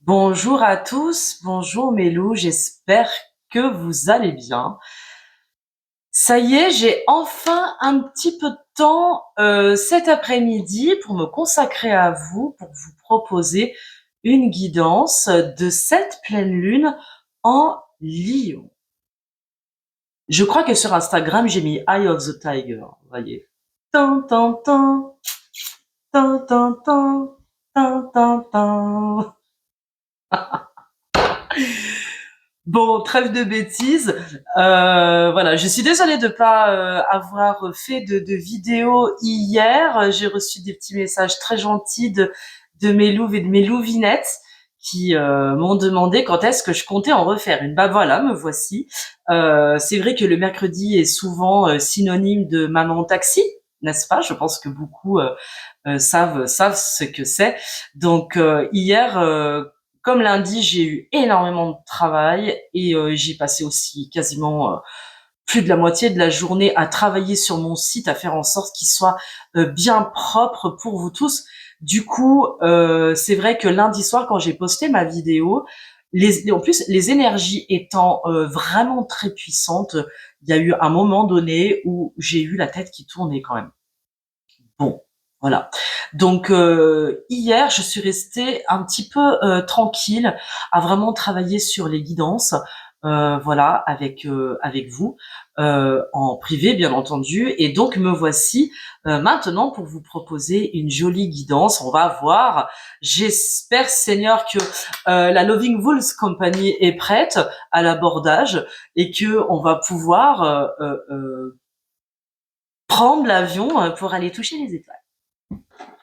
Bonjour à tous, bonjour mes loups, j'espère que vous allez bien. Ça y est, j'ai enfin un petit peu de temps cet après-midi pour me consacrer à vous, pour vous proposer une guidance de cette pleine lune en Lion. Je crois que sur Instagram, j'ai mis Eye of the Tiger, vous voyez. Tan, tan, tan, tan, tan, tan, tan, tan, tan. Bon, trêve de bêtises. Voilà, je suis désolée de pas avoir fait de vidéo hier. J'ai reçu des petits messages très gentils de mes louves et de mes louvinettes qui m'ont demandé quand est-ce que je comptais en refaire une. Bah voilà, me voici. C'est vrai que le mercredi est souvent synonyme de maman taxi, n'est-ce pas? Je pense que beaucoup savent ce que c'est. Donc hier, comme lundi, j'ai eu énormément de travail et j'ai passé aussi quasiment plus de la moitié de la journée à travailler sur mon site, à faire en sorte qu'il soit bien propre pour vous tous. Du coup, c'est vrai que lundi soir, quand j'ai posté ma vidéo, en plus, les énergies étant vraiment très puissantes, il y a eu un moment donné où j'ai eu la tête qui tournait quand même. Bon, voilà. Donc hier, je suis restée un petit peu tranquille à vraiment travailler sur les guidances, voilà, avec vous, en privé bien entendu. Et donc me voici maintenant pour vous proposer une jolie guidance. On va voir. J'espère, Seigneur, que la Loving Wolves Company est prête à l'abordage et que on va pouvoir prendre l'avion pour aller toucher les étoiles.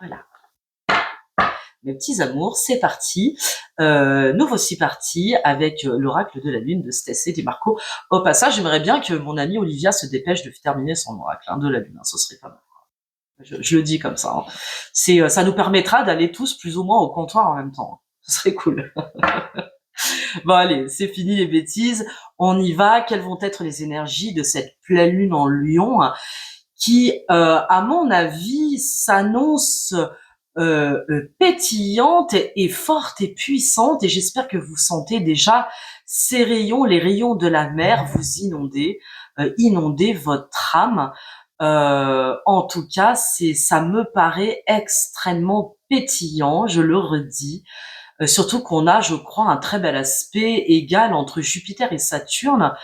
Voilà. Mes petits amours, c'est parti. Nous voici partis avec l'oracle de la lune de Stacey DiMarco. Au passage, j'aimerais bien que mon amie Olivia se dépêche de terminer son oracle de la lune. Ce serait pas mal. Je le dis comme ça. Ça nous permettra d'aller tous plus ou moins au comptoir en même temps. Ce serait cool. Bon allez, c'est fini les bêtises. On y va. Quelles vont être les énergies de cette pleine lune en Lion qui, à mon avis, s'annonce pétillante et forte et puissante, et j'espère que vous sentez déjà ces rayons, les rayons de la mer vous inonder votre âme. En tout cas, ça me paraît extrêmement pétillant, je le redis. Surtout qu'on a, je crois, un très bel aspect égal entre Jupiter et Saturne,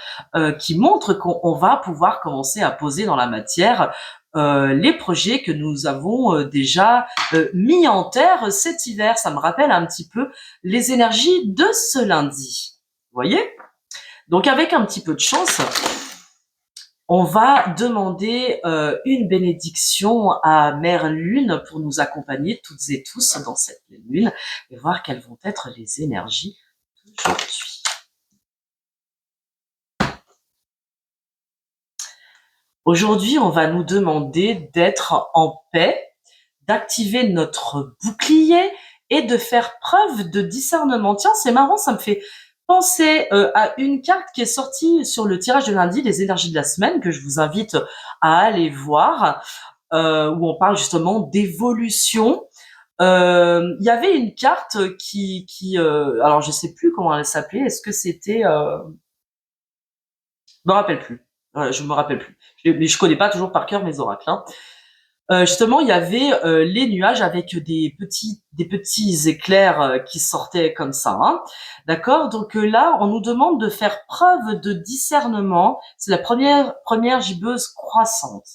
qui montre qu'on va pouvoir commencer à poser dans la matière les projets que nous avons déjà mis en terre cet hiver. Ça me rappelle un petit peu les énergies de ce lundi. Vous voyez? Donc avec un petit peu de chance, on va demander une bénédiction à Mère Lune pour nous accompagner toutes et tous dans cette pleine lune et voir quelles vont être les énergies d'aujourd'hui. Aujourd'hui, on va nous demander d'être en paix, d'activer notre bouclier et de faire preuve de discernement. Tiens, c'est marrant, ça me fait penser à une carte qui est sortie sur le tirage de lundi, les énergies de la semaine, que je vous invite à aller voir, où on parle justement d'évolution. Il y avait une carte alors je sais plus comment elle s'appelait. Est-ce que c'était je me rappelle plus. Je me rappelle plus. Mais je connais pas toujours par cœur mes oracles. Hein. Justement, il y avait les nuages avec des petits éclairs qui sortaient comme ça. Hein. D'accord. Donc là, on nous demande de faire preuve de discernement. C'est la première gibbeuse croissante.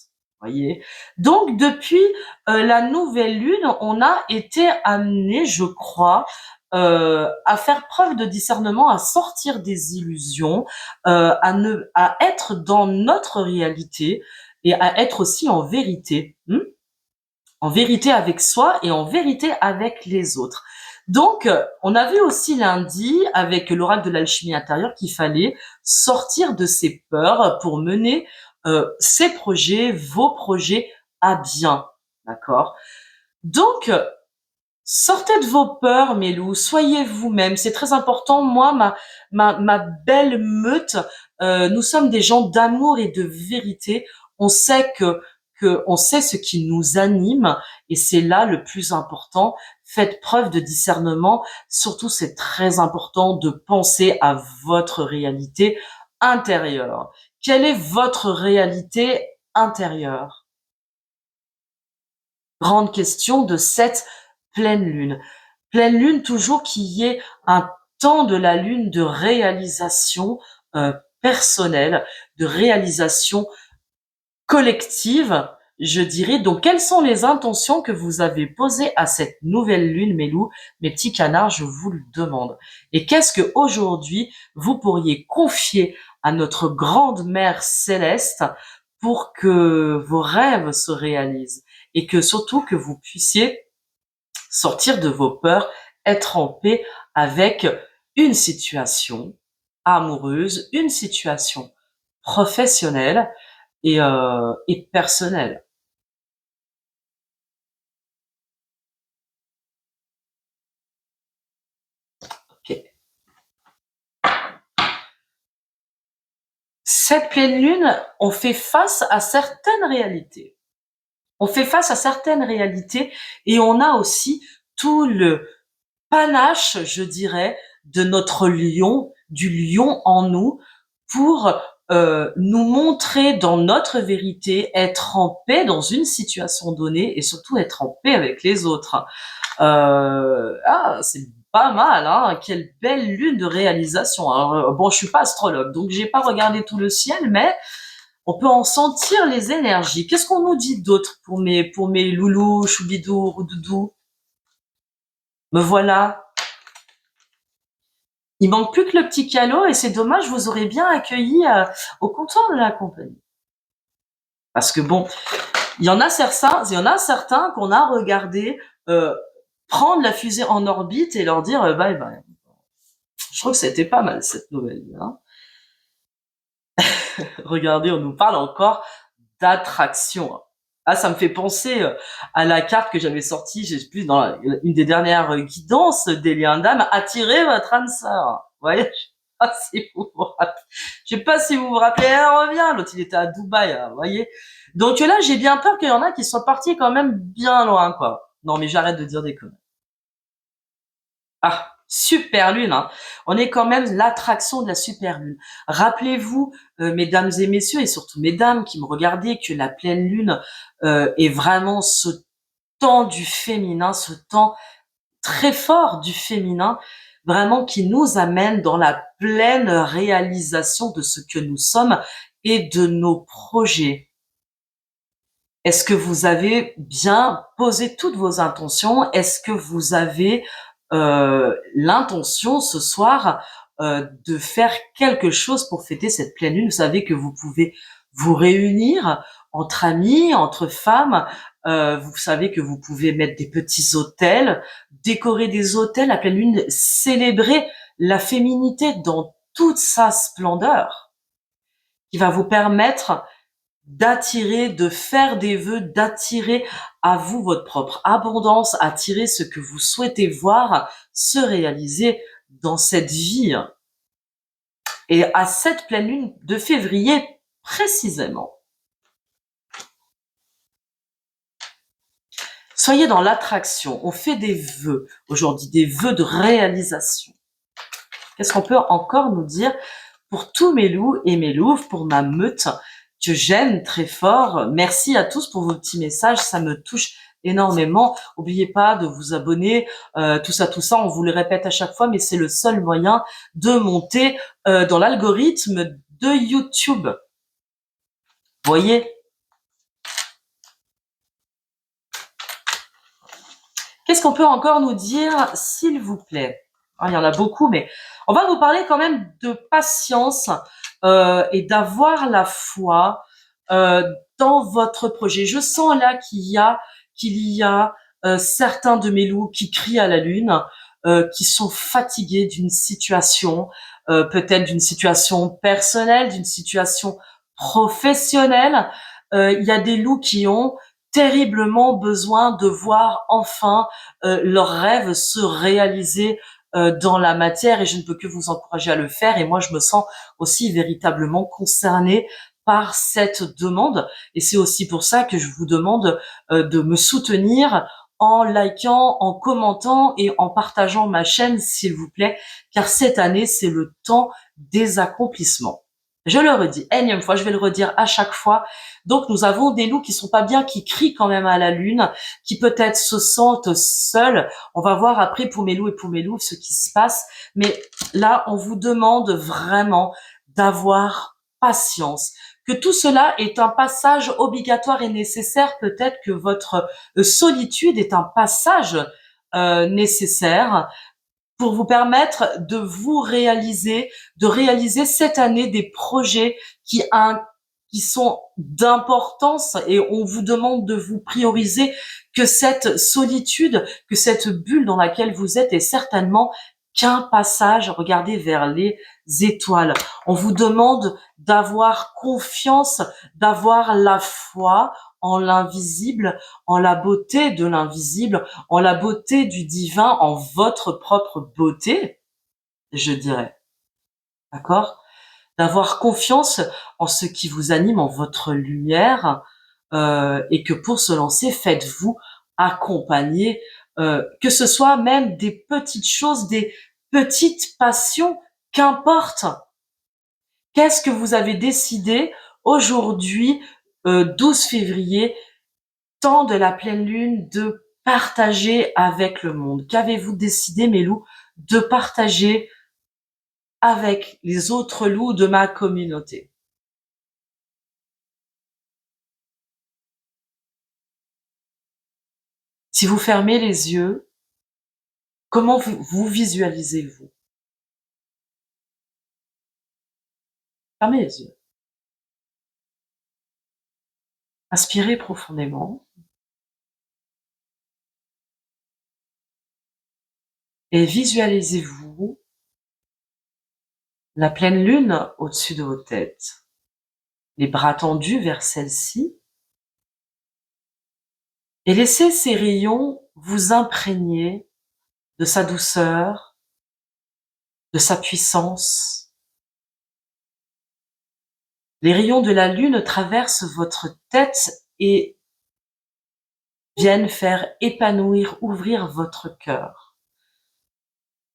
Voyez. Donc depuis la nouvelle lune, on a été amené, je crois, à faire preuve de discernement, à sortir des illusions, à être dans notre réalité et à être aussi en vérité. En vérité avec soi et en vérité avec les autres. Donc, on a vu aussi lundi, avec l'oracle de l'alchimie intérieure, qu'il fallait sortir de ses peurs pour mener ses projets, vos projets à bien. D'accord? Donc, sortez de vos peurs, mes loups, soyez vous-même, c'est très important. Moi, ma belle meute, nous sommes des gens d'amour et de vérité. On sait on sait ce qui nous anime, et c'est là le plus important. faites preuve de discernement. Surtout, c'est très important de penser à votre réalité intérieure. Quelle est votre réalité intérieure? Grande question de cette pleine lune. Pleine lune, toujours qu'il y ait un temps de la lune de réalisation personnelle, de réalisation collective, je dirais. Donc, quelles sont les intentions que vous avez posées à cette nouvelle lune, mes loups, mes petits canards, je vous le demande. Et qu'est-ce que aujourd'hui vous pourriez confier à notre grande mère céleste pour que vos rêves se réalisent et que surtout que vous puissiez sortir de vos peurs, être en paix avec une situation amoureuse, une situation professionnelle et personnelle. Ok. Cette pleine lune, on fait face à certaines réalités. On fait face à certaines réalités et on a aussi tout le panache, je dirais, de notre lion, du lion en nous, pour nous montrer dans notre vérité, être en paix dans une situation donnée et surtout être en paix avec les autres. C'est pas mal, hein. Quelle belle lune de réalisation. Alors, bon, je suis pas astrologue, donc j'ai pas regardé tout le ciel, mais on peut en sentir les énergies. Qu'est-ce qu'on nous dit d'autre pour mes loulous, choubidou, roudoudou? Me voilà. Il manque plus que le petit calot et c'est dommage, vous aurez bien accueilli au comptoir de la compagnie. Parce que bon, il y en a certains qu'on a regardé prendre la fusée en orbite et leur dire bye bye. Je trouve que c'était pas mal cette nouvelle. Hein. Regardez, on nous parle encore d'attraction. Ah, ça me fait penser à la carte que j'avais sortie, j'ai plus dans une des dernières guidances d'Elian Dame, attirez votre âme sœur. Vous voyez, je sais pas si vous vous rappelez, elle revient, l'autre il était à Dubaï, vous voyez. Donc là, j'ai bien peur qu'il y en a qui soient partis quand même bien loin, quoi. Non, mais j'arrête de dire des conneries. Ah, super lune, hein. On est quand même l'attraction de la super lune. Rappelez-vous, mesdames et messieurs, et surtout mesdames qui me regardez, que la pleine lune est vraiment ce temps du féminin, ce temps très fort du féminin, vraiment qui nous amène dans la pleine réalisation de ce que nous sommes et de nos projets. Est-ce que vous avez bien posé toutes vos intentions? Est-ce que vous avez l'intention ce soir de faire quelque chose pour fêter cette pleine lune? Vous savez que vous pouvez vous réunir entre amis, entre femmes. Vous savez que vous pouvez mettre des petits hôtels, décorer des hôtels à pleine lune, célébrer la féminité dans toute sa splendeur, qui va vous permettre d'attirer, de faire des vœux, d'attirer à vous votre propre abondance, attirer ce que vous souhaitez voir se réaliser dans cette vie. Et à cette pleine lune de février précisément, soyez dans l'attraction. On fait des vœux aujourd'hui, des vœux de réalisation. Qu'est-ce qu'on peut encore nous dire pour tous mes loups et mes louves, pour ma meute que j'aime très fort. Merci à tous pour vos petits messages, ça me touche énormément. N'oubliez pas de vous abonner, tout ça, on vous le répète à chaque fois, mais c'est le seul moyen de monter dans l'algorithme de YouTube. Voyez? Qu'est-ce qu'on peut encore nous dire, s'il vous plaît? Il y en a beaucoup, mais on va vous parler quand même de patience et d'avoir la foi dans votre projet. Je sens là qu'il y a certains de mes loups qui crient à la lune, qui sont fatigués d'une situation, peut-être d'une situation personnelle, d'une situation professionnelle. Il y a des loups qui ont terriblement besoin de voir enfin leurs rêves se réaliser dans la matière, et je ne peux que vous encourager à le faire. Et moi, je me sens aussi véritablement concernée par cette demande, et c'est aussi pour ça que je vous demande de me soutenir en likant, en commentant et en partageant ma chaîne, s'il vous plaît, car cette année, c'est le temps des accomplissements. Je le redis, énième fois, je vais le redire à chaque fois. Donc, nous avons des loups qui sont pas bien, qui crient quand même à la lune, qui peut-être se sentent seuls. On va voir après pour mes loups et pour mes loups ce qui se passe. Mais là, on vous demande vraiment d'avoir patience, que tout cela est un passage obligatoire et nécessaire. Peut-être que votre solitude est un passage nécessaire pour vous permettre de vous réaliser, de réaliser cette année des projets qui sont d'importance, et on vous demande de vous prioriser, que cette solitude, que cette bulle dans laquelle vous êtes est certainement qu'un passage. Regardez vers les étoiles. On vous demande d'avoir confiance, d'avoir la foi en l'invisible, en la beauté de l'invisible, en la beauté du divin, en votre propre beauté, je dirais. D'accord? D'avoir confiance en ce qui vous anime, en votre lumière, et que pour se lancer, faites-vous accompagner, que ce soit même des petites choses, des petites passions, qu'importe. Qu'est-ce que vous avez décidé aujourd'hui, 12 février, temps de la pleine lune, de partager avec le monde? Qu'avez-vous décidé, mes loups, de partager avec les autres loups de ma communauté? Si vous fermez les yeux, comment vous visualisez-vous? Fermez les yeux. Inspirez profondément et visualisez-vous la pleine lune au-dessus de vos têtes, les bras tendus vers celle-ci, et laissez ces rayons vous imprégner de sa douceur, de sa puissance. Les rayons de la lune traversent votre tête et viennent faire épanouir, ouvrir votre cœur.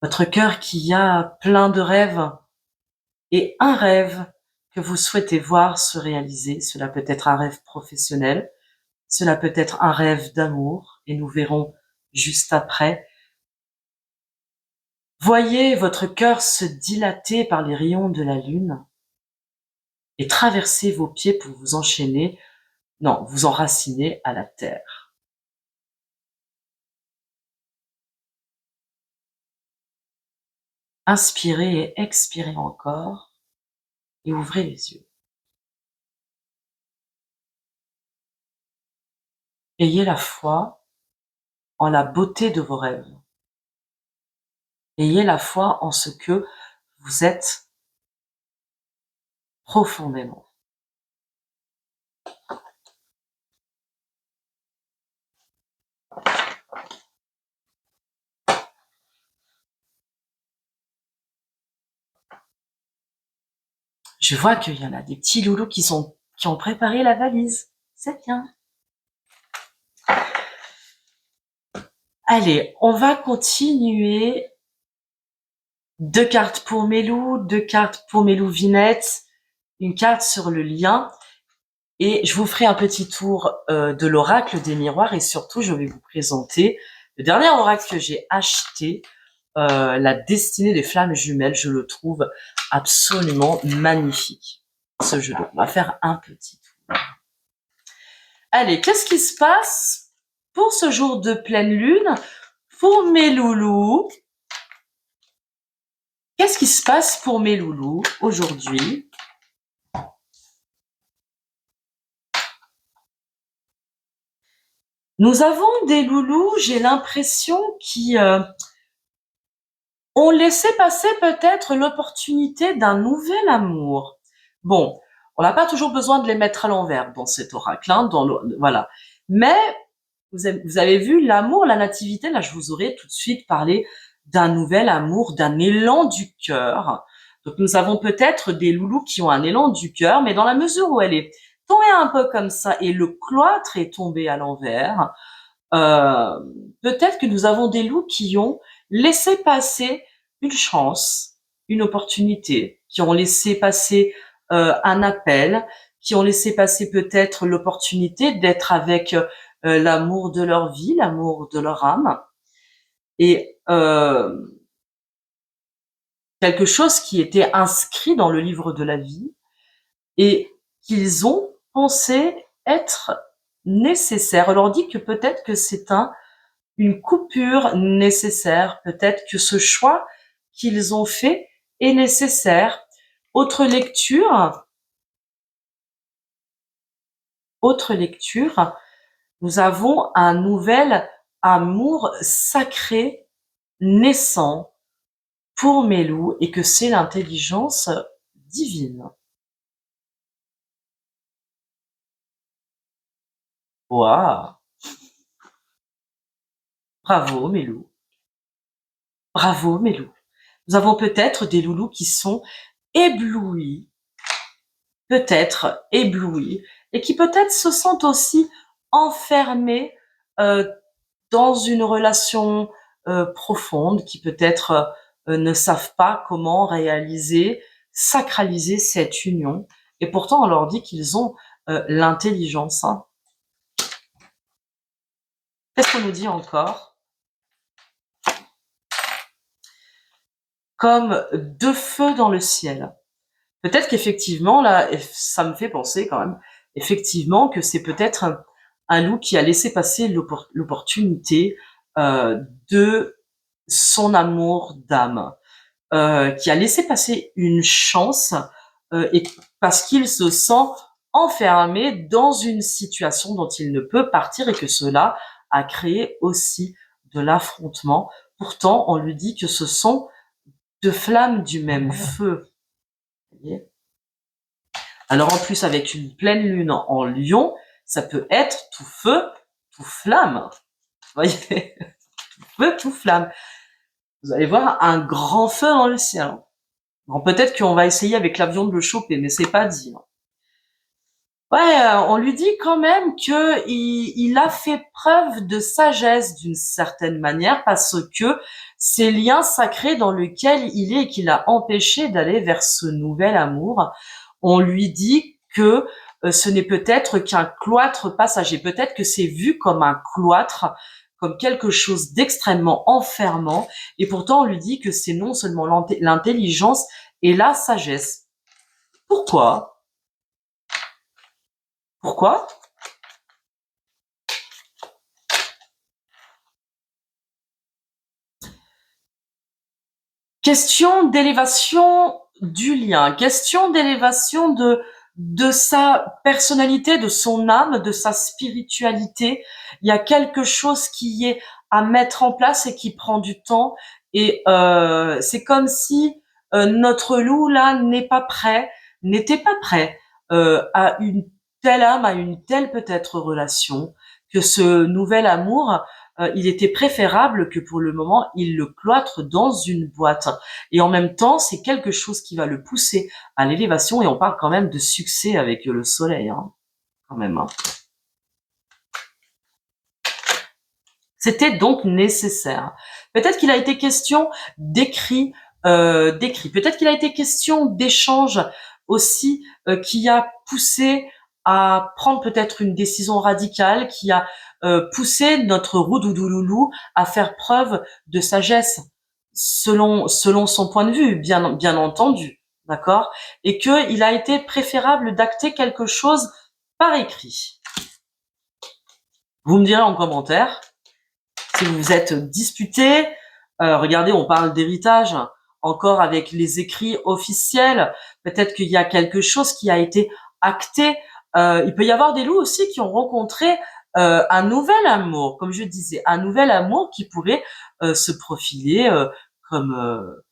Votre cœur qui a plein de rêves, et un rêve que vous souhaitez voir se réaliser. Cela peut être un rêve professionnel, cela peut être un rêve d'amour, et nous verrons juste après. Voyez votre cœur se dilater par les rayons de la lune et traverser vos pieds pour vous enchaîner, non, vous enraciner à la terre. Inspirez et expirez encore et ouvrez les yeux. Ayez la foi en la beauté de vos rêves. Ayez la foi en ce que vous êtes profondément. Je vois qu'il y en a des petits loulous qui ont préparé la valise. C'est bien. Allez, on va continuer. 2 cartes pour mes loups, 2 cartes pour mes louvinettes, une carte sur le lien. Et je vous ferai un petit tour de l'oracle des miroirs, et surtout, je vais vous présenter le dernier oracle que j'ai acheté, la destinée des flammes jumelles. Je le trouve absolument magnifique, ce jeu. On va faire un petit tour. Allez, qu'est-ce qui se passe pour ce jour de pleine lune, pour mes loulous? Qu'est-ce qui se passe pour mes loulous aujourd'hui? Nous avons des loulous, j'ai l'impression, qui ont laissé passer peut-être l'opportunité d'un nouvel amour. Bon, on n'a pas toujours besoin de les mettre à l'envers dans cet oracle, hein, voilà. Mais vous avez vu l'amour, la nativité, là je vous aurais tout de suite parlé d'un nouvel amour, d'un élan du cœur. Donc nous avons peut-être des loulous qui ont un élan du cœur, mais dans la mesure où elle est tombée un peu comme ça et le cloître est tombé à l'envers, peut-être que nous avons des loups qui ont laissé passer une chance, une opportunité, qui ont laissé passer un appel, qui ont laissé passer peut-être l'opportunité d'être avec l'amour de leur vie, l'amour de leur âme, et quelque chose qui était inscrit dans le livre de la vie et qu'ils ont pensé être nécessaire. On leur dit que peut-être que c'est une coupure nécessaire, peut-être que ce choix qu'ils ont fait est nécessaire. Autre lecture, nous avons un nouvel amour sacré naissant pour mes loups et que c'est l'intelligence divine. Waouh! Bravo mes loups. Bravo mes loups. Nous avons peut-être des loulous qui sont éblouis, peut-être éblouis, et qui peut-être se sentent aussi enfermés dans une relation profonde, qui peut-être ne savent pas comment réaliser, sacraliser cette union. Et pourtant, on leur dit qu'ils ont l'intelligence. Hein. Qu'est-ce qu'on nous dit encore? Comme deux feux dans le ciel. Peut-être qu'effectivement, là, ça me fait penser quand même, effectivement, que c'est peut-être un loup qui a laissé passer l'opportunité de son amour d'âme, qui a laissé passer une chance et parce qu'il se sent enfermé dans une situation dont il ne peut partir et que cela a créé aussi de l'affrontement. Pourtant, on lui dit que ce sont deux flammes du même feu. Vous voyez ? Alors en plus, avec une pleine lune en Lion, ça peut être tout feu, tout flamme. Vous voyez, tout feu, tout flamme. Vous allez voir un grand feu dans le ciel. Bon, peut-être qu'on va essayer avec l'avion de le choper, mais c'est pas dit. Ouais, on lui dit quand même que il a fait preuve de sagesse d'une certaine manière parce que ces liens sacrés dans lesquels il est et qui l'a empêché d'aller vers ce nouvel amour, on lui dit que ce n'est peut-être qu'un cloître passager. Peut-être que c'est vu comme un cloître, comme quelque chose d'extrêmement enfermant. Et pourtant, on lui dit que c'est non seulement l'intelligence et la sagesse. Pourquoi? Pourquoi? Question d'élévation du lien, question d'élévation de sa personnalité, de son âme, de sa spiritualité. Il y a quelque chose qui est à mettre en place et qui prend du temps. Et c'est comme si notre loup là n'était pas prêt à une telle âme, à une telle peut-être relation, que ce nouvel amour il était préférable que pour le moment, il le cloître dans une boîte. Et en même temps, c'est quelque chose qui va le pousser à l'élévation et on parle quand même de succès avec le soleil, hein, quand même. Hein. C'était donc nécessaire. Peut-être qu'il a été question d'écrit, Peut-être qu'il a été question d'échange aussi, qui a poussé à prendre peut-être une décision radicale, qui a poussé notre roux-doudou-loulou à faire preuve de sagesse, selon son point de vue, bien entendu, d'accord, et que il a été préférable d'acter quelque chose par écrit. Vous me direz en commentaire. Si vous vous êtes disputé, regardez, on parle d'héritage, encore avec les écrits officiels, peut-être qu'il y a quelque chose qui a été acté. Il peut y avoir des loups aussi qui ont rencontré un nouvel amour, comme je disais, un nouvel amour qui pourrait se profiler comme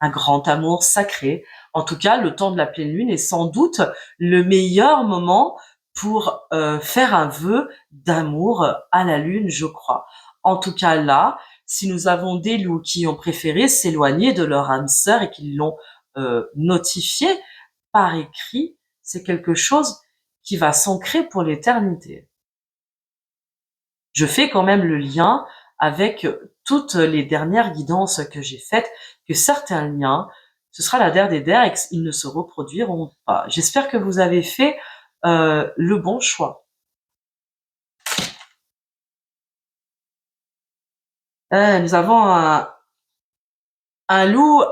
un grand amour sacré. En tout cas, le temps de la pleine lune est sans doute le meilleur moment pour faire un vœu d'amour à la lune, je crois. En tout cas, là, si nous avons des loups qui ont préféré s'éloigner de leur âme sœur et qui l'ont notifié par écrit, c'est quelque chose qui va s'ancrer pour l'éternité. Je fais quand même le lien avec toutes les dernières guidances que j'ai faites, que certains liens, ce sera la der des der et qu'ils ne se reproduiront pas. J'espère que vous avez fait le bon choix. Nous avons un loup,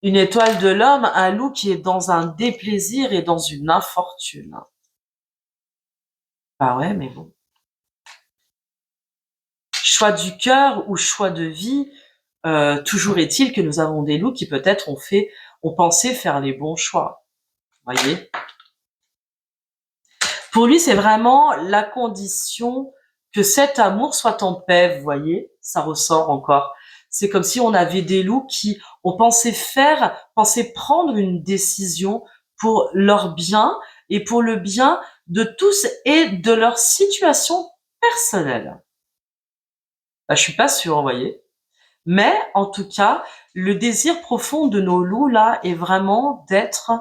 une étoile de l'homme, un loup qui est dans un déplaisir et dans une infortune. Bah ouais, mais bon. Choix du cœur ou choix de vie, toujours est-il que nous avons des loups qui peut-être ont pensé faire les bons choix. Voyez. Pour lui, c'est vraiment la condition que cet amour soit en paix, vous voyez. Ça ressort encore. C'est comme si on avait des loups qui ont pensé prendre une décision pour leur bien et pour le bien de tous et de leur situation personnelle. Bah, je suis pas sûre, vous voyez. Mais en tout cas, le désir profond de nos loups là est vraiment d'être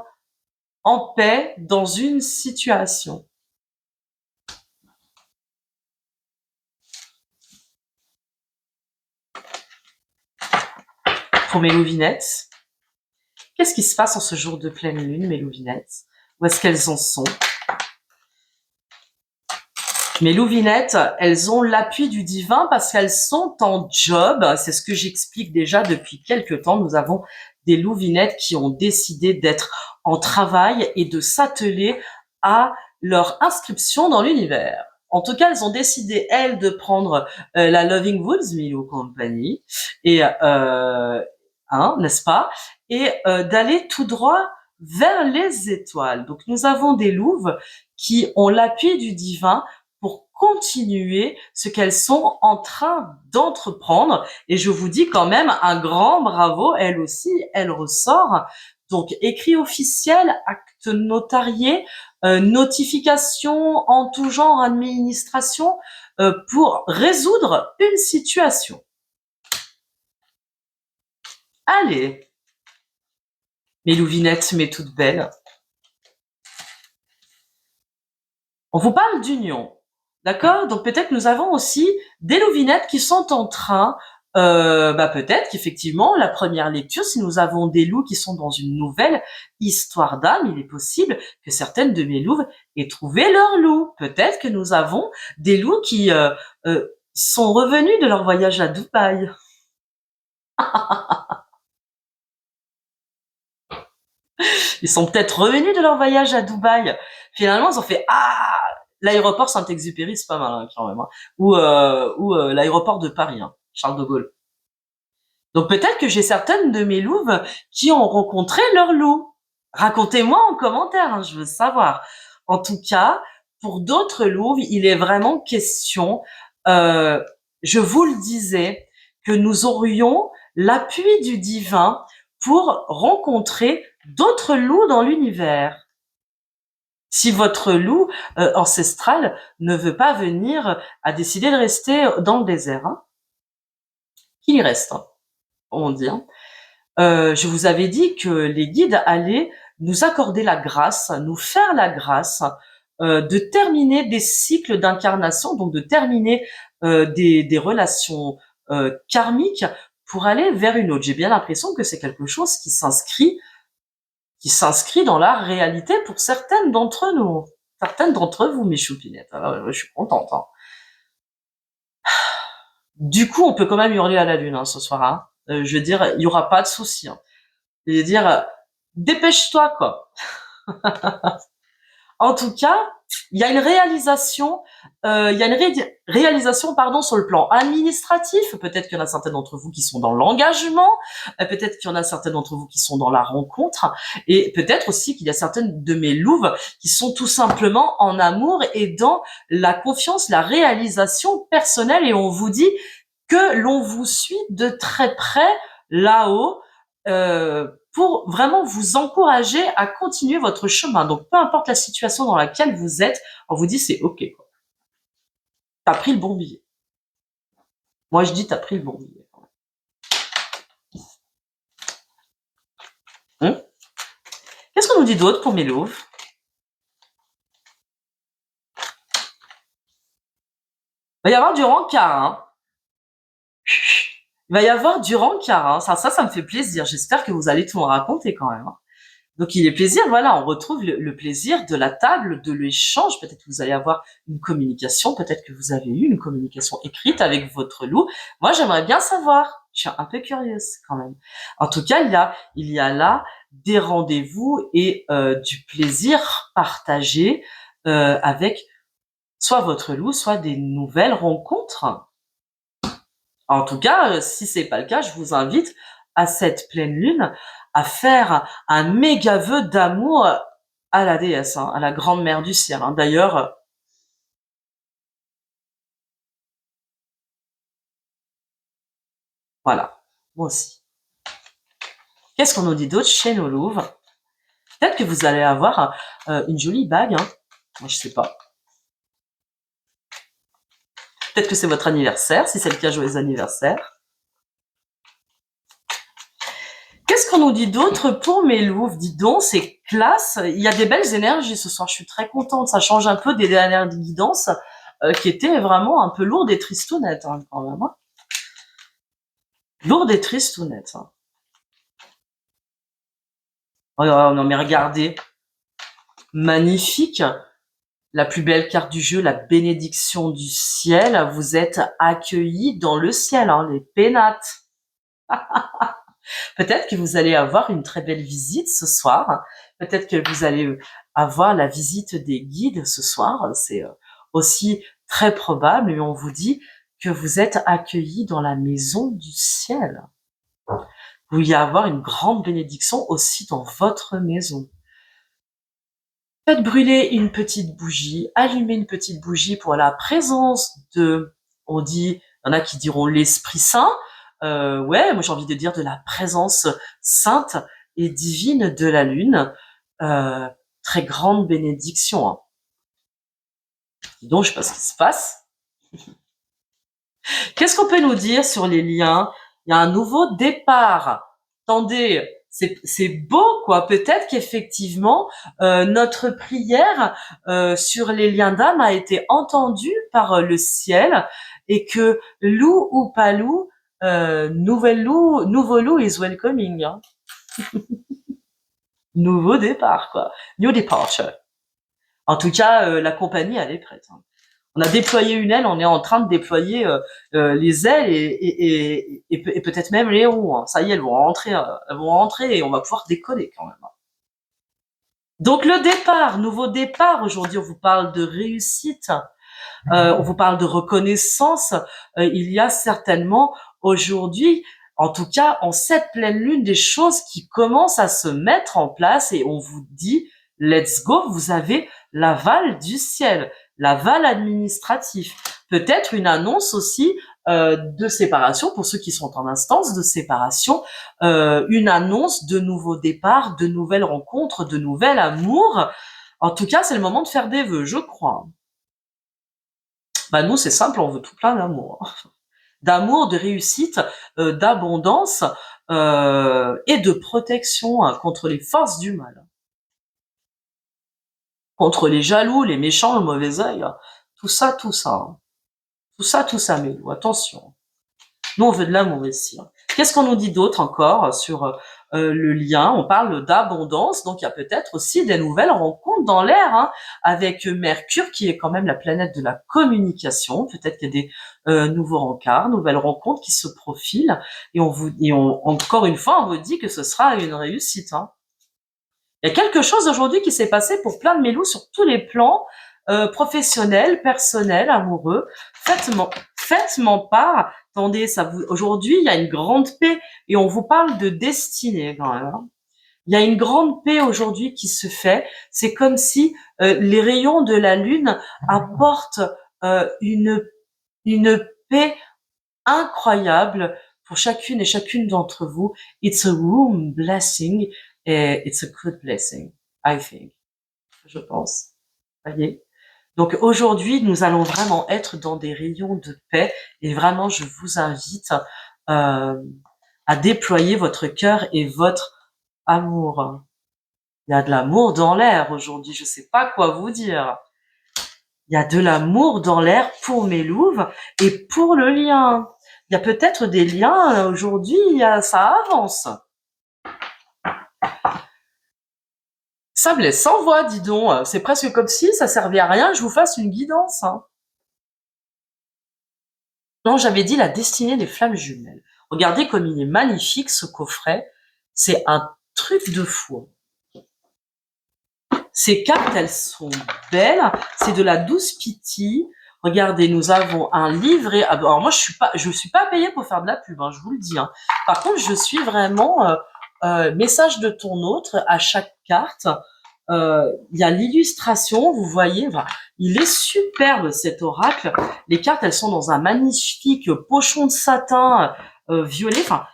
en paix dans une situation. Pour mes louvinettes, qu'est-ce qui se passe en ce jour de pleine lune, mes louvinettes? Où est-ce qu'elles en sont? Mes louvinettes, elles ont l'appui du divin parce qu'elles sont en job. C'est ce que j'explique déjà depuis quelques temps. Nous avons des louvinettes qui ont décidé d'être en travail et de s'atteler à leur inscription dans l'univers. En tout cas, elles ont décidé, elles, de prendre la Loving Woods Milou Company et n'est-ce pas? Et d'aller tout droit vers les étoiles. Donc, nous avons des louves qui ont l'appui du divin pour continuer ce qu'elles sont en train d'entreprendre. Et je vous dis quand même un grand bravo, elle aussi, elle ressort. Donc, écrit officiel, acte notarié, notification en tout genre, administration, pour résoudre une situation. Allez, mes louvinettes, mes toutes belles. On vous parle d'union. D'accord? Donc peut-être nous avons aussi des louvinettes qui sont en train, peut-être qu'effectivement, la première lecture, si nous avons des loups qui sont dans une nouvelle histoire d'âme, il est possible que certaines de mes louves aient trouvé leur loup. Peut-être que nous avons des loups qui sont revenus de leur voyage à Dubaï. Ils sont peut-être revenus de leur voyage à Dubaï. Finalement, ils ont fait ah, l'aéroport Saint-Exupéry, c'est pas mal hein, quand même, hein. Ou l'aéroport de Paris, hein, Charles de Gaulle. Donc peut-être que j'ai certaines de mes louves qui ont rencontré leur loup. Racontez-moi en commentaire, hein, je veux savoir. En tout cas, pour d'autres louves, il est vraiment question, je vous le disais, que nous aurions l'appui du divin pour rencontrer d'autres loups dans l'univers. Si votre loup ancestral ne veut pas venir, a décidé de rester dans le désert, hein, qu'il y reste, hein, on dit. Hein. Je vous avais dit que les guides allaient nous accorder la grâce, nous faire la grâce de terminer des cycles d'incarnation, donc de terminer des relations karmiques pour aller vers une autre. J'ai bien l'impression que c'est quelque chose qui s'inscrit dans la réalité pour certaines d'entre nous, certaines d'entre vous, mes choupinettes. Alors, je suis contente. Hein. Du coup, on peut quand même hurler à la lune hein, ce soir. Hein. Je veux dire, il y aura pas de souci. Hein. Je veux dire, dépêche-toi quoi. En tout cas, il y a une réalisation, pardon sur le plan administratif. Peut-être qu'il y en a certains d'entre vous qui sont dans l'engagement, peut-être qu'il y en a certains d'entre vous qui sont dans la rencontre, et peut-être aussi qu'il y a certaines de mes louves qui sont tout simplement en amour et dans la confiance, la réalisation personnelle. Et on vous dit que l'on vous suit de très près là-haut. Pour vraiment vous encourager à continuer votre chemin. Donc, peu importe la situation dans laquelle vous êtes, on vous dit c'est OK. Quoi. T'as pris le bon billet. Moi, je dis t'as pris le bon billet. Qu'est-ce qu'on nous dit d'autre pour mes louves? va y avoir du rencard, hein. Il va y avoir du rencard, hein. Ça me fait plaisir. J'espère que vous allez tout me raconter quand même, hein. Donc il est plaisir, voilà, on retrouve le plaisir de la table, de l'échange. Peut-être que vous allez avoir une communication, peut-être que vous avez eu une communication écrite avec votre loup. Moi, j'aimerais bien savoir. Je suis un peu curieuse quand même. En tout cas, il y a là des rendez-vous et du plaisir partagé avec soit votre loup, soit des nouvelles rencontres. En tout cas, si c'est pas le cas, je vous invite à cette pleine lune à faire un méga vœu d'amour à la déesse, hein, à la grande mère du ciel, hein. D'ailleurs, voilà, moi aussi. Qu'est-ce qu'on nous dit d'autre chez nos louves? Peut-être que vous allez avoir une jolie bague, hein. Moi, je sais pas. Peut-être que c'est votre anniversaire. Si c'est le cas, joyeux anniversaire. Qu'est-ce qu'on nous dit d'autre pour mes louves? Dis donc, c'est classe. Il y a des belles énergies ce soir. Je suis très contente. Ça change un peu des dernières guidances qui étaient vraiment un peu lourdes et tristounettes, hein, quand même, hein. Lourdes et tristounettes, hein. Oh non, mais regardez. Magnifique. La plus belle carte du jeu, la bénédiction du ciel. Vous êtes accueillis dans le ciel, hein, les pénates. Peut-être que vous allez avoir une très belle visite ce soir. Peut-être que vous allez avoir la visite des guides ce soir. C'est aussi très probable. Et on vous dit que vous êtes accueillis dans la maison du ciel. Vous y avoir une grande bénédiction aussi dans votre maison. Faites brûler une petite bougie, allumez une petite bougie pour la présence de, on dit, il y en a qui diront l'Esprit Saint. Ouais, moi j'ai envie de dire de la présence sainte et divine de la Lune. Très grande bénédiction, hein. Dis donc, je sais pas ce qui se passe. Qu'est-ce qu'on peut nous dire sur les liens? Il y a un nouveau départ. Attendez, c'est beau, quoi. Peut-être qu'effectivement, notre prière sur les liens d'âme a été entendue par le ciel et que loup ou pas loup, nouveau loup is welcoming, hein. Nouveau départ, quoi. New departure. En tout cas, la compagnie, elle est prête, hein. On a déployé une aile, on est en train de déployer les ailes et peut-être même les roues, hein. Ça y est, elles vont rentrer et on va pouvoir décoller quand même, hein. Donc le départ, nouveau départ. Aujourd'hui, on vous parle de réussite, on vous parle de reconnaissance. Il y a certainement aujourd'hui, en tout cas en cette pleine lune, des choses qui commencent à se mettre en place et on vous dit, let's go, vous avez l'aval du ciel, l'aval administratif. Peut-être une annonce aussi de séparation pour ceux qui sont en instance de séparation, une annonce de nouveaux départs, de nouvelles rencontres, de nouvel amour. En tout cas, c'est le moment de faire des vœux, je crois. Bah nous, c'est simple, on veut tout plein d'amour, hein. D'amour, de réussite, d'abondance et de protection, hein, contre les forces du mal, contre les jaloux, les méchants, le mauvais œil, hein. Tout ça, hein. Tout ça, mais attention. Nous, on veut de l'amour ici, hein. Qu'est-ce qu'on nous dit d'autre encore sur le lien? On parle d'abondance, donc il y a peut-être aussi des nouvelles rencontres dans l'air, hein, avec Mercure, qui est quand même la planète de la communication. Peut-être qu'il y a des nouveaux rencarts, nouvelles rencontres qui se profilent, et encore une fois, on vous dit que ce sera une réussite, hein. Il y a quelque chose aujourd'hui qui s'est passé pour plein de mes loups sur tous les plans, professionnels, personnels, amoureux. Faites-m'en part. Attendez, aujourd'hui, il y a une grande paix et on vous parle de destinée quand même, hein. Il y a une grande paix aujourd'hui qui se fait. C'est comme si les rayons de la lune apportent une paix incroyable pour chacune et chacune d'entre vous. It's a warm blessing et it's a good blessing, I think. Je pense. Voyez. Donc aujourd'hui, nous allons vraiment être dans des rayons de paix et vraiment, je vous invite à déployer votre cœur et votre amour. Il y a de l'amour dans l'air aujourd'hui. Je sais pas quoi vous dire. Il y a de l'amour dans l'air pour mes louves et pour le lien. Il y a peut-être des liens aujourd'hui, ça avance. Ça me laisse sans voix, dis donc. C'est presque comme si ça servait à rien que je vous fasse une guidance. Hein. Non, j'avais dit la destinée des flammes jumelles. Regardez comme il est magnifique ce coffret. C'est un truc de fou. Ces cartes, elles sont belles. C'est de la douce pitié. Regardez, nous avons un livret. Alors moi, je suis pas payée pour faire de la pub, hein, je vous le dis. Hein. Par contre, je suis vraiment message de ton autre à chaque carte. Il y a l'illustration, vous voyez, il est superbe cet oracle. Les cartes, elles sont dans un magnifique pochon de satin violet. Enfin,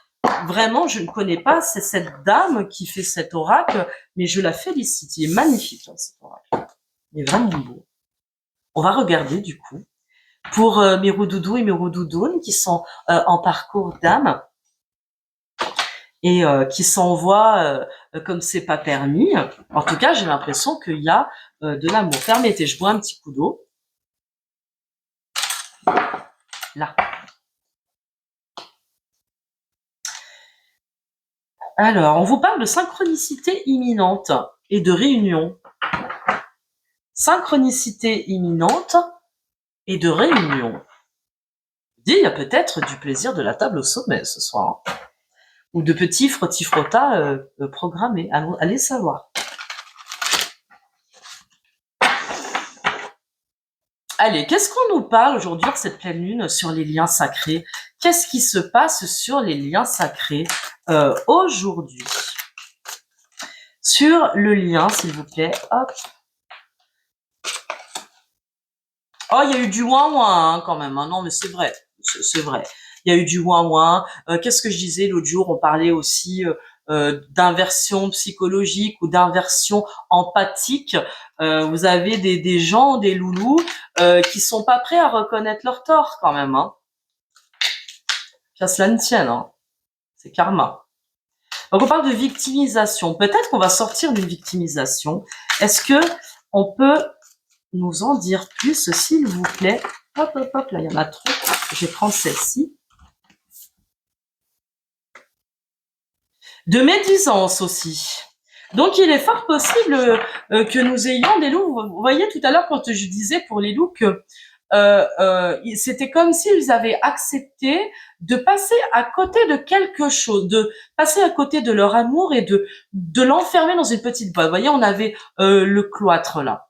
vraiment, je ne connais pas, c'est cette dame qui fait cet oracle, mais je la félicite. Il est magnifique, hein, cet oracle. Il est vraiment beau. On va regarder, du coup, pour mes roudoudous et mes roudoudounes qui sont en parcours d'âme et qui s'envoient comme c'est pas permis. En tout cas, j'ai l'impression qu'il y a de l'amour. Permettez, je bois un petit coup d'eau. Là. Alors, on vous parle de synchronicité imminente et de réunion. Synchronicité imminente et de réunion. Il y a peut-être du plaisir de la table au sommet ce soir. Hein. Ou de petits frottis-frottas programmés. Allez savoir. Allez, qu'est-ce qu'on nous parle aujourd'hui de cette pleine lune sur les liens sacrés? Qu'est-ce qui se passe sur les liens sacrés aujourd'hui? Sur le lien, s'il vous plaît. Hop. Oh, il y a eu du ouin-ouin quand même. Hein. Non, mais c'est vrai. C'est vrai. Il y a eu du ouin-ouin. Qu'est-ce que je disais l'autre jour? On parlait aussi d'inversion psychologique ou d'inversion empathique. Vous avez des gens, des loulous, qui sont pas prêts à reconnaître leur tort quand même. Hein. Qu'à cela ne tienne. Hein. C'est karma. Donc on parle de victimisation. Peut-être qu'on va sortir d'une victimisation. Est-ce que on peut nous en dire plus, s'il vous plaît? Hop, hop, hop, là, il y en a trop. Je vais prendre celle-ci. De médisance aussi. Donc, il est fort possible que nous ayons des loups. Vous voyez, tout à l'heure, quand je disais pour les loups que c'était comme s'ils avaient accepté de passer à côté de quelque chose, de passer à côté de leur amour et de l'enfermer dans une petite boîte. Vous voyez, on avait le cloître là.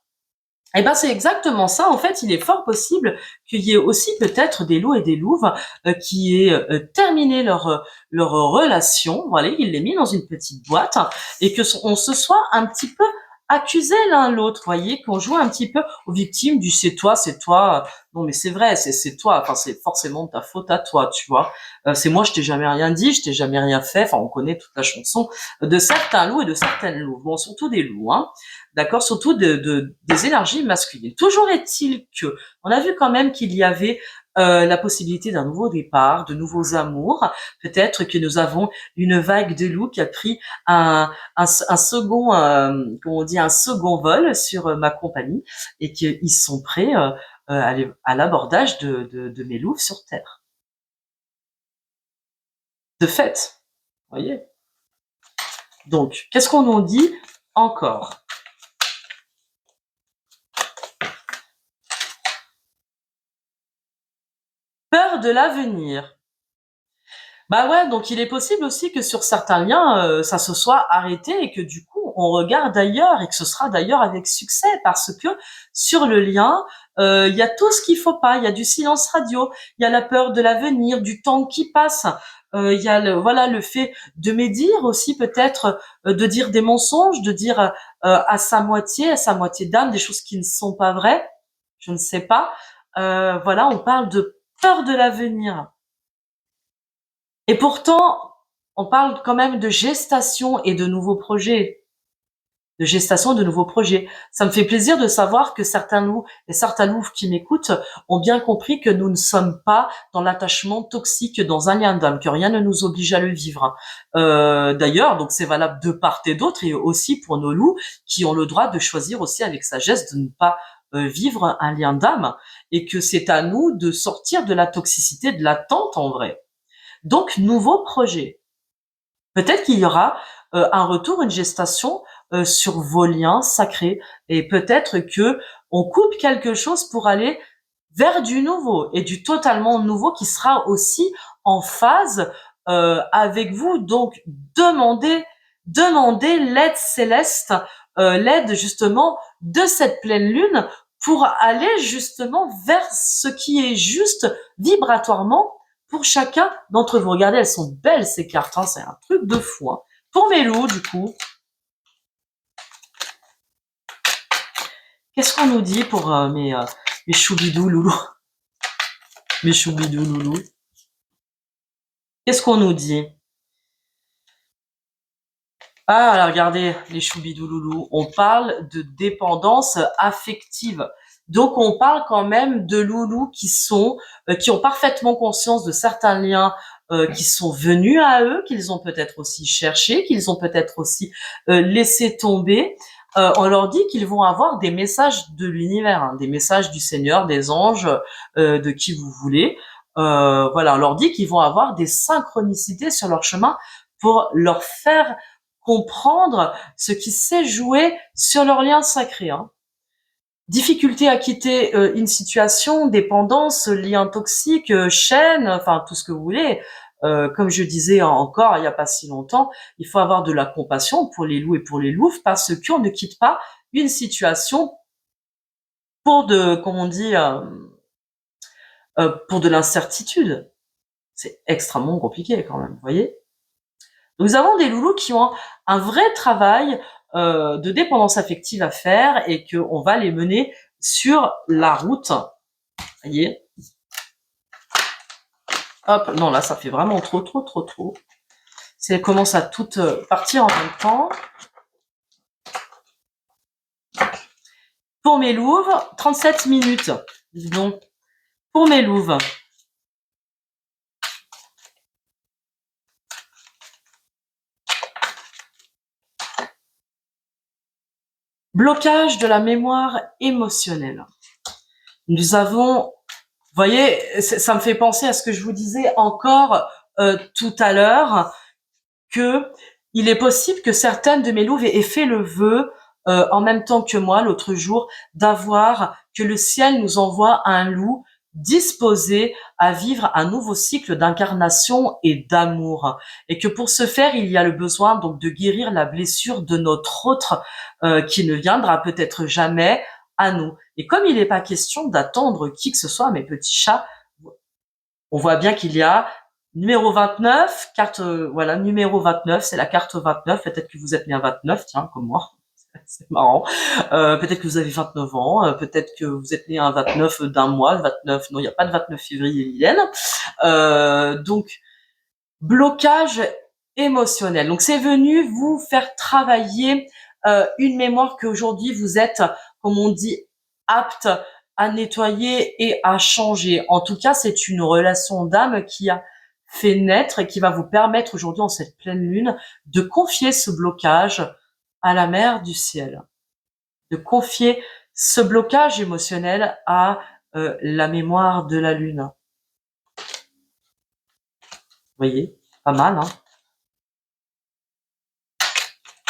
Eh ben c'est exactement ça. En fait, il est fort possible qu'il y ait aussi peut-être des loups et des louves qui aient terminé leur relation. Voilà, il les mis dans une petite boîte et que on se soit un petit peu accusé l'un l'autre. Voyez, qu'on joue un petit peu aux victimes du c'est toi, c'est toi. Non mais c'est vrai, c'est toi. Enfin c'est forcément ta faute à toi, tu vois. C'est moi, je t'ai jamais rien dit, je t'ai jamais rien fait. Enfin on connaît toute la chanson de certains loups et de certaines louves. Bon, surtout des loups, hein. D'accord, surtout des énergies masculines. Toujours est-il que, on a vu quand même qu'il y avait la possibilité d'un nouveau départ, de nouveaux amours. Peut-être que nous avons une vague de loups qui a pris un second, comment on dit, un second vol sur ma compagnie et qu'ils sont prêts à l'abordage de mes loups sur Terre. De fait, vous voyez. Donc, qu'est-ce qu'on en dit encore? Peur de l'avenir. Bah ouais, donc il est possible aussi que sur certains liens, ça se soit arrêté et que du coup, on regarde ailleurs et que ce sera d'ailleurs avec succès parce que sur le lien, il y a tout ce qu'il faut pas. Il y a du silence radio, il y a la peur de l'avenir, du temps qui passe. Il y a le fait de médire aussi peut-être, de dire des mensonges, de dire à sa moitié d'âme, des choses qui ne sont pas vraies. Je ne sais pas. Voilà, on parle de peur de l'avenir. Et pourtant, on parle quand même de gestation et de nouveaux projets. De gestation et de nouveaux projets. Ça me fait plaisir de savoir que certains loups et certains loups qui m'écoutent ont bien compris que nous ne sommes pas dans l'attachement toxique dans un lien d'âme, que rien ne nous oblige à le vivre. D'ailleurs, donc c'est valable de part et d'autre et aussi pour nos loups qui ont le droit de choisir aussi avec sagesse de ne pas vivre un lien d'âme et que c'est à nous de sortir de la toxicité, de l'attente en vrai. Donc, nouveau projet. Peut-être qu'il y aura un retour, une gestation sur vos liens sacrés et peut-être que on coupe quelque chose pour aller vers du nouveau et du totalement nouveau qui sera aussi en phase avec vous. Donc, demandez l'aide céleste, l'aide justement de cette pleine lune pour aller justement vers ce qui est juste vibratoirement pour chacun d'entre vous. Regardez, elles sont belles ces cartes, hein, c'est un truc de fou. Hein. Pour mes loups, du coup, qu'est-ce qu'on nous dit pour mes choubidous loulous? Mes choubidous loulous. Qu'est-ce qu'on nous dit? Ah, alors regardez, les choubidous loulous, on parle de dépendance affective. Donc, on parle quand même de loulous qui ont parfaitement conscience de certains liens qui sont venus à eux, qu'ils ont peut-être aussi cherché, qu'ils ont peut-être aussi laissé tomber. On leur dit qu'ils vont avoir des messages de l'univers, hein, des messages du Seigneur, des anges, de qui vous voulez. Voilà, on leur dit qu'ils vont avoir des synchronicités sur leur chemin pour leur faire comprendre ce qui s'est joué sur leur lien sacré. Hein. Difficulté à quitter une situation, dépendance, lien toxique, chaîne, enfin tout ce que vous voulez. Comme je disais encore il n'y a pas si longtemps, il faut avoir de la compassion pour les loups et pour les louves parce qu'on ne quitte pas une situation pour comme on dit, pour de l'incertitude. C'est extrêmement compliqué quand même, vous voyez. Nous avons des loulous qui ont un vrai travail de dépendance affective à faire et qu'on va les mener sur la route. Vous voyez. Hop, non, là, ça fait vraiment trop. Si elles commencent à toutes partir en même temps. Pour mes louves, 37 minutes. Dis donc. Pour mes louves. Blocage de la mémoire émotionnelle. Nous avons, vous voyez, ça me fait penser à ce que je vous disais encore tout à l'heure, que il est possible que certaines de mes louves aient fait le vœu en même temps que moi l'autre jour que le ciel nous envoie un loup disposé à vivre un nouveau cycle d'incarnation et d'amour. Et que pour ce faire, il y a le besoin donc de guérir la blessure de notre autre qui ne viendra peut-être jamais à nous. Et comme il n'est pas question d'attendre qui que ce soit, mes petits chats, on voit bien qu'il y a numéro 29, carte, voilà, numéro 29, c'est la carte 29. Peut-être que vous êtes né à 29, tiens, comme moi. C'est marrant. Peut-être que vous avez 29 ans, peut-être que vous êtes né un 29 d'un mois, 29, non, il n'y a pas de 29 février, Mylène. Donc, blocage émotionnel. Donc, c'est venu vous faire travailler une mémoire qu'aujourd'hui vous êtes, comme on dit, apte à nettoyer et à changer. En tout cas, c'est une relation d'âme qui a fait naître et qui va vous permettre aujourd'hui, en cette pleine lune, de confier ce blocage à la mère du ciel, de confier ce blocage émotionnel à la mémoire de la lune. Vous voyez, pas mal, hein.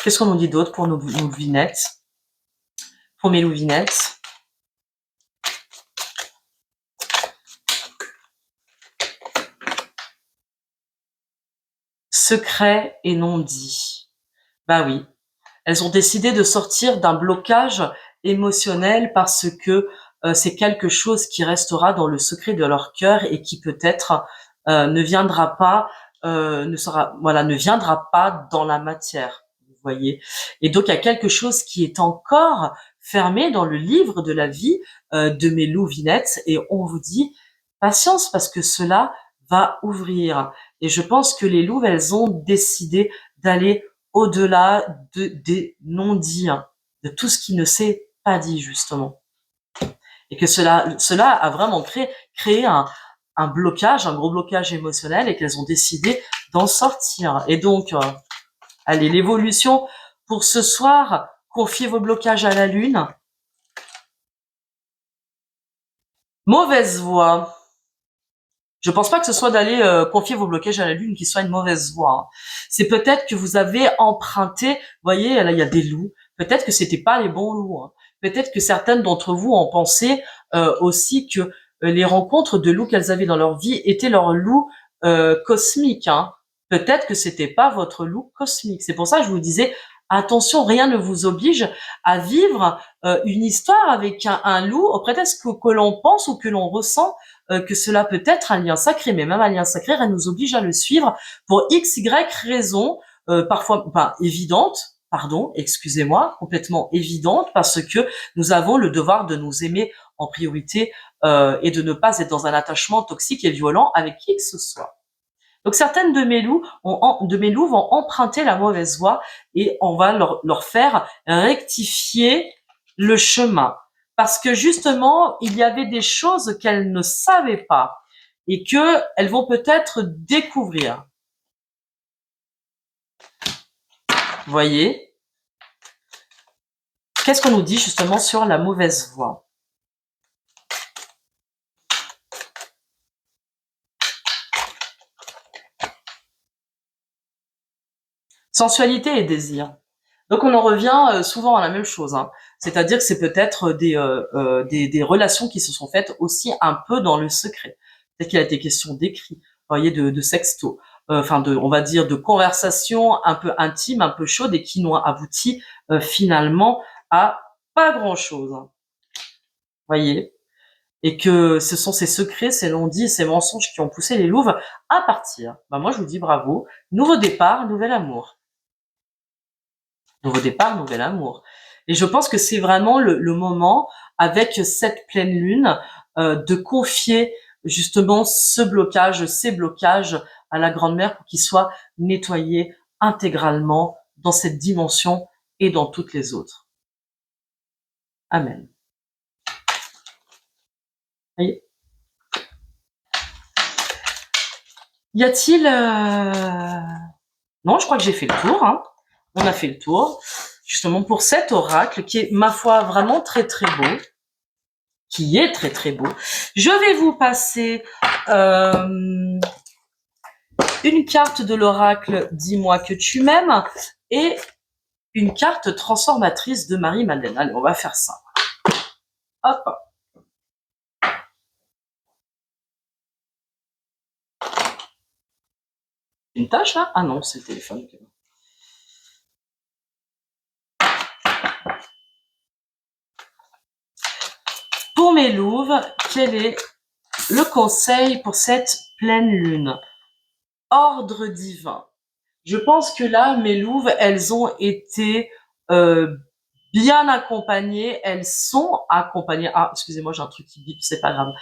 Qu'est-ce qu'on nous dit d'autre pour nos louvinettes? Pour mes louvinettes. Secret et non dit. Bah oui. Elles ont décidé de sortir d'un blocage émotionnel parce que c'est quelque chose qui restera dans le secret de leur cœur et qui peut-être ne viendra pas, ne viendra pas dans la matière. Vous voyez. Et donc il y a quelque chose qui est encore fermé dans le livre de la vie de mes louvinettes et on vous dit patience parce que cela va ouvrir. Et je pense que les louves, elles ont décidé d'aller au-delà des non-dits, hein, de tout ce qui ne s'est pas dit, justement. Et que cela a vraiment créé un blocage, un gros blocage émotionnel et qu'elles ont décidé d'en sortir. Et donc, allez, l'évolution pour ce soir, confiez vos blocages à la lune. Mauvaise voie. Je pense pas que ce soit d'aller confier vos blocages à la lune qui soit une mauvaise voie, hein. C'est peut-être que vous avez emprunté, vous voyez, là il y a des loups. Peut-être que c'était pas les bons loups, hein. Peut-être que certaines d'entre vous ont pensé aussi que les rencontres de loups qu'elles avaient dans leur vie étaient leurs loups cosmiques, hein. Peut-être que c'était pas votre loup cosmique. C'est pour ça que je vous disais attention, rien ne vous oblige à vivre une histoire avec un loup au prétexte que l'on pense ou que l'on ressent que cela peut être un lien sacré, mais même un lien sacré, elle nous oblige à le suivre pour x, y raison, parfois évidente, pardon, excusez-moi, complètement évidente, parce que nous avons le devoir de nous aimer en priorité et de ne pas être dans un attachement toxique et violent avec qui que ce soit. Donc certaines de mes loups vont emprunter la mauvaise voie et on va leur faire rectifier le chemin. Parce que justement, il y avait des choses qu'elles ne savaient pas et que elles vont peut-être découvrir. Vous voyez? Qu'est-ce qu'on nous dit justement sur la mauvaise voie? Sensualité et désir. Donc on en revient souvent à la même chose, hein. C'est-à-dire que c'est peut-être des relations qui se sont faites aussi un peu dans le secret. Peut-être qu'il a été question d'écrit, vous voyez, de sexto, enfin on va dire de conversations un peu intimes, un peu chaudes et qui n'ont abouti finalement à pas grand-chose, hein. Vous voyez, et que ce sont ces secrets, ces non-dits, ces mensonges qui ont poussé les louves à partir. Ben moi je vous dis bravo, nouveau départ, nouvel amour. Nouveau départ, nouvel amour. Et je pense que c'est vraiment le moment, avec cette pleine lune, de confier justement ces blocages à la Grande Mère pour qu'ils soient nettoyés intégralement dans cette dimension et dans toutes les autres. Amen. Voyez. Y a-t-il... Non, je crois que j'ai fait le tour, hein. On a fait le tour, justement pour cet oracle qui est, ma foi, vraiment très très beau. Qui est très très beau. Je vais vous passer une carte de l'oracle Dis-moi que tu m'aimes et une carte transformatrice de Marie-Madeleine. Allez, on va faire ça. Hop. Une tâche là? Ah non, c'est le téléphone. Pour mes louves, quel est le conseil pour cette pleine lune? Ordre divin. Je pense que là, mes louves, elles ont été bien accompagnées. Elles sont accompagnées. Ah, excusez-moi, j'ai un truc qui bip, c'est pas grave.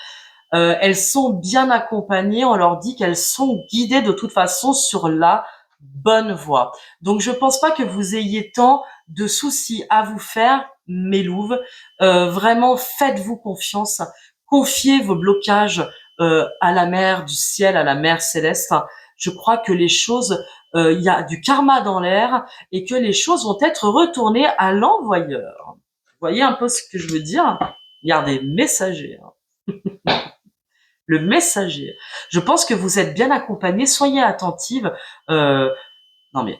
Elles sont bien accompagnées. On leur dit qu'elles sont guidées de toute façon sur la bonne voie. Donc, je pense pas que vous ayez tant de soucis à vous faire, mes louves. Vraiment, faites-vous confiance. Confiez vos blocages à la mère du ciel, à la mère céleste. Je crois que les choses, il y a du karma dans l'air et que les choses vont être retournées à l'envoyeur. Vous voyez un peu ce que je veux dire? Regardez, messager. Le messager. Je pense que vous êtes bien accompagné. Soyez attentive. Non mais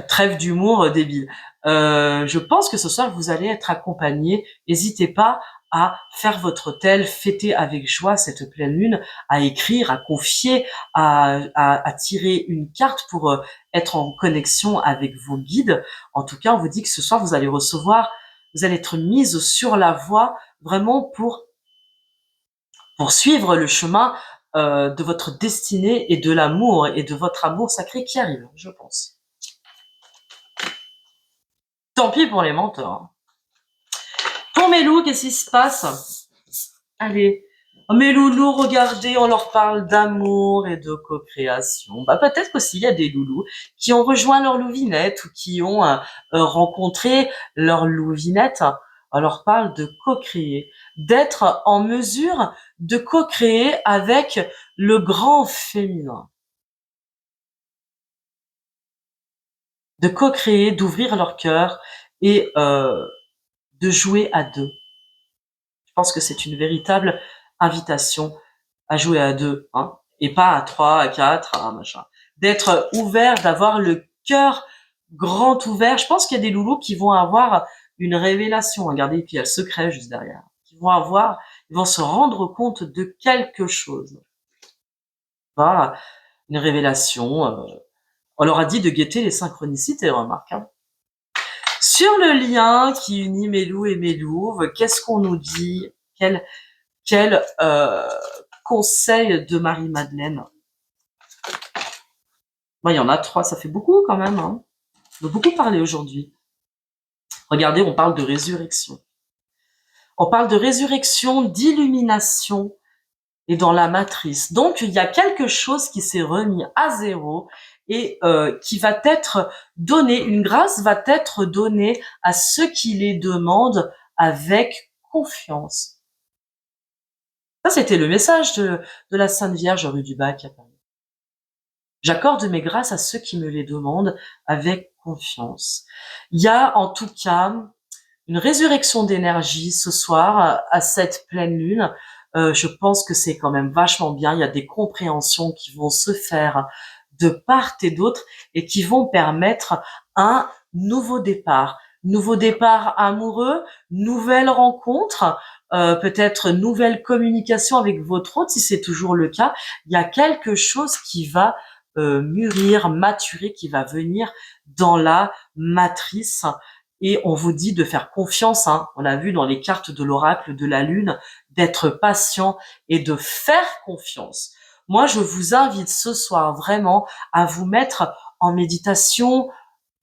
trêve d'humour débile. Je pense que ce soir vous allez être accompagné. N'hésitez pas à faire votre hôtel, fêter avec joie cette pleine lune, à écrire, à confier, à tirer une carte pour être en connexion avec vos guides. En tout cas, on vous dit que ce soir vous allez recevoir, vous allez être mise sur la voie vraiment pour suivre le chemin de votre destinée et de l'amour et de votre amour sacré qui arrive, je pense. Tant pis pour les menteurs. Pour mes loups, qu'est-ce qui se passe? Allez, mes loulous, regardez, on leur parle d'amour et de co-création. Bah peut-être qu'aussi il y a des loulous qui ont rejoint leur louvinette ou qui ont rencontré leur louvinette. On leur parle de co-créer, d'être en mesure de co-créer avec le grand féminin. De co-créer, d'ouvrir leur cœur et de jouer à deux. Je pense que c'est une véritable invitation à jouer à deux, hein, et pas à trois, à quatre, à machin. D'être ouvert, d'avoir le cœur grand ouvert. Je pense qu'il y a des loulous qui vont avoir une révélation. Regardez, et puis il y a le secret juste derrière. Ils vont se rendre compte de quelque chose. Pas une révélation. On leur a dit de guetter les synchronicités, remarque. Hein. Sur le lien qui unit Melou et Melouve, qu'est-ce qu'on nous dit? Quel conseil de Marie-Madeleine? Moi, il y en a 3, ça fait beaucoup quand même. Hein. On a beaucoup parlé aujourd'hui. Regardez, on parle de résurrection. On parle de résurrection, d'illumination et dans la matrice. Donc, il y a quelque chose qui s'est remis à zéro et qui va être donné, une grâce va être donnée à ceux qui les demandent avec confiance. Ça, c'était le message de la Sainte Vierge rue du Bac à Paris. J'accorde mes grâces à ceux qui me les demandent avec confiance. Il y a en tout cas une résurrection d'énergie ce soir à cette pleine lune. Je pense que c'est quand même vachement bien. Il y a des compréhensions qui vont se faire de part et d'autre et qui vont permettre un nouveau départ. Nouveau départ amoureux, nouvelle rencontre, peut-être nouvelle communication avec votre hôte si c'est toujours le cas. Il y a quelque chose qui va mûrir, maturer, qui va venir dans la matrice. Et on vous dit de faire confiance, hein. On l'a vu dans les cartes de l'oracle de la lune, d'être patient et de faire confiance. Moi, je vous invite ce soir vraiment à vous mettre en méditation,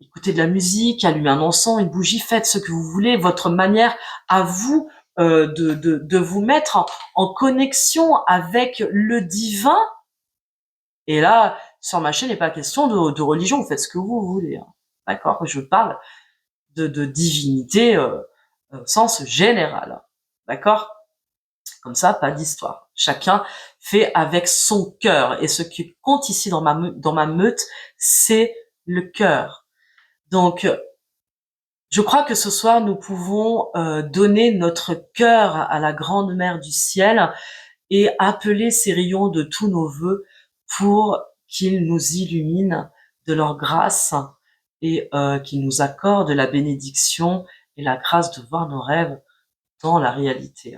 écouter de la musique, allumer un encens, une bougie, faites ce que vous voulez, votre manière à vous de vous mettre en connexion avec le divin. Et là, sur ma chaîne, il n'est pas question de religion, vous faites ce que vous voulez. Hein. D'accord? Je parle de divinité au sens général. D'accord? Comme ça, pas d'histoire. Chacun fait avec son cœur. Et ce qui compte ici dans ma meute, c'est le cœur. Donc, je crois que ce soir, nous pouvons donner notre cœur à la grande mère du ciel et appeler ces rayons de tous nos vœux pour qu'ils nous illuminent de leur grâce et qu'ils nous accordent la bénédiction et la grâce de voir nos rêves dans la réalité.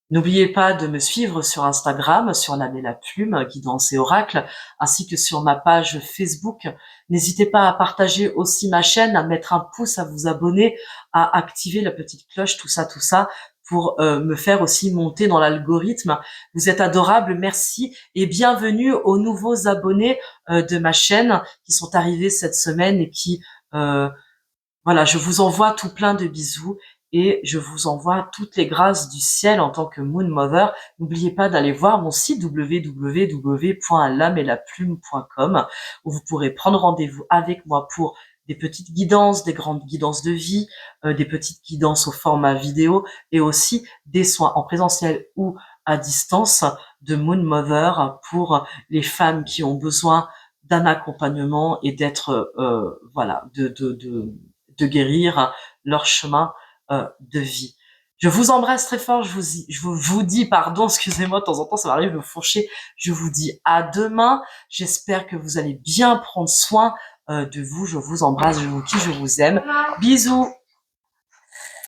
N'oubliez pas de me suivre sur Instagram, sur l'âme et la plume, guidance et oracle, ainsi que sur ma page Facebook. N'hésitez pas à partager aussi ma chaîne, à mettre un pouce, à vous abonner, à activer la petite cloche, tout ça, pour me faire aussi monter dans l'algorithme. Vous êtes adorables, merci et bienvenue aux nouveaux abonnés de ma chaîne qui sont arrivés cette semaine et qui, voilà, je vous envoie tout plein de bisous et je vous envoie toutes les grâces du ciel en tant que Moon Mother. N'oubliez pas d'aller voir mon site www.lameetlaplume.com où vous pourrez prendre rendez-vous avec moi pour des petites guidances, des grandes guidances de vie, des petites guidances au format vidéo et aussi des soins en présentiel ou à distance de Moon Mother pour les femmes qui ont besoin d'un accompagnement et d'être voilà de guérir leur chemin de vie. Je vous embrasse très fort, je vous dis, pardon, excusez-moi, de temps en temps, ça m'arrive de me fourcher, je vous dis à demain, j'espère que vous allez bien prendre soin de vous, je vous embrasse, je vous kiffe, je vous aime, bisous.